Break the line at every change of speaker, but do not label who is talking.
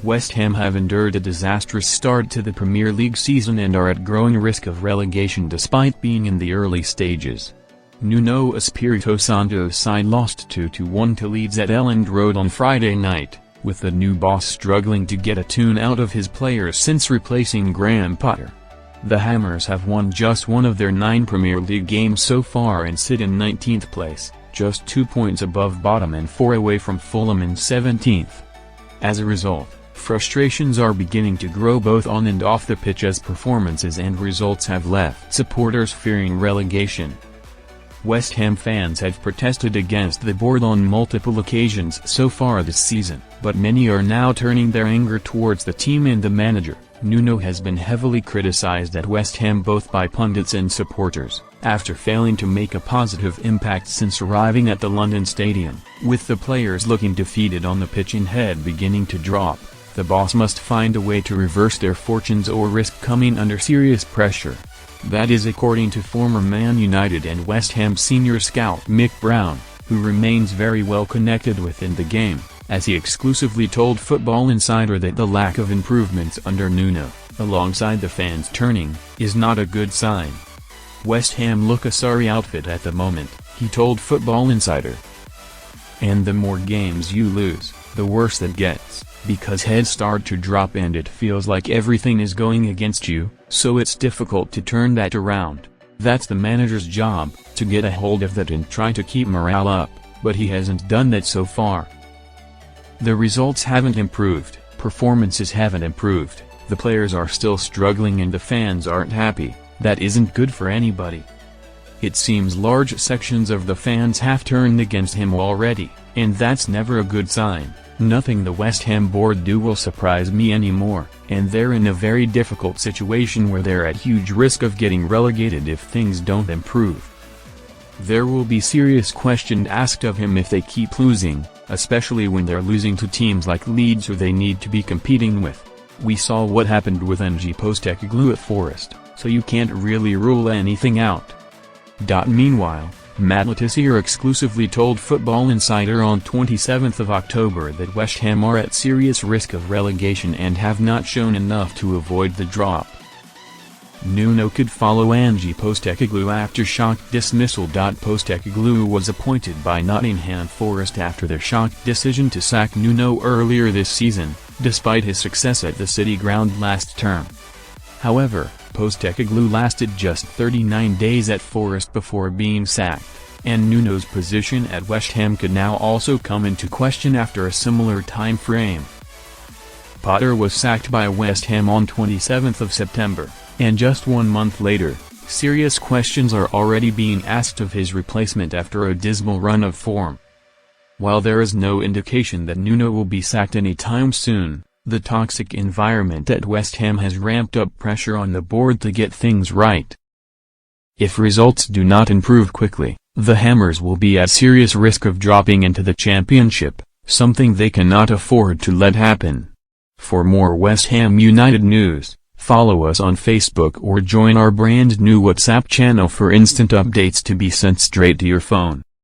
West Ham have endured a disastrous start to the Premier League season and are at growing risk of relegation despite being in the early stages. Nuno Espirito Santo's side lost 2-1 to Leeds at Elland Road on Friday night, with the new boss struggling to get a tune out of his players since replacing Graham Potter. The Hammers have won just one of their 9 Premier League games so far and sit in 19th place, just 2 points above bottom and 4 away from Fulham in 17th. As a result, frustrations are beginning to grow both on and off the pitch as performances and results have left supporters fearing relegation. West Ham fans have protested against the board on multiple occasions so far this season, but many are now turning their anger towards the team and the manager. Nuno has been heavily criticized at West Ham both by pundits and supporters, after failing to make a positive impact since arriving at the London stadium. With the players looking defeated on the pitch and head beginning to drop, the boss must find a way to reverse their fortunes or risk coming under serious pressure. That is according to former Man United and West Ham senior scout Mick Brown, who remains very well connected within the game, as he exclusively told Football Insider that the lack of improvements under Nuno, alongside the fans turning, is not a good sign. West Ham look a sorry outfit at the moment, he told Football Insider. And the more games you lose, the worse that gets, because heads start to drop and it feels like everything is going against you, so it's difficult to turn that around. That's the manager's job, to get a hold of that and try to keep morale up, but he hasn't done that so far. The results haven't improved, performances haven't improved, the players are still struggling and the fans aren't happy. That isn't good for anybody. It seems large sections of the fans have turned against him already, and that's never a good sign. Nothing the West Ham board do will surprise me anymore, and they're in a very difficult situation where they're at huge risk of getting relegated if things don't improve. There will be serious questions asked of him if they keep losing, especially when they're losing to teams like Leeds who they need to be competing with. We saw what happened with Ange Postecoglou at Forest, so you can't really rule anything out. Meanwhile, Matt Letizia exclusively told Football Insider on 27th of October that West Ham are at serious risk of relegation and have not shown enough to avoid the drop. Nuno could follow Ange Postecoglou after shock dismissal. Postecoglou was appointed by Nottingham Forest after their shock decision to sack Nuno earlier this season, despite his success at the City Ground last term. However, Postecoglou lasted just 39 days at Forest before being sacked, and Nuno's position at West Ham could now also come into question after a similar time frame. Potter was sacked by West Ham on 27th of September, and just 1 month later, serious questions are already being asked of his replacement after a dismal run of form. While there is no indication that Nuno will be sacked anytime soon, the toxic environment at West Ham has ramped up pressure on the board to get things right. If results do not improve quickly, the Hammers will be at serious risk of dropping into the Championship, something they cannot afford to let happen. For more West Ham United news, follow us on Facebook or join our brand new WhatsApp channel for instant updates to be sent straight to your phone.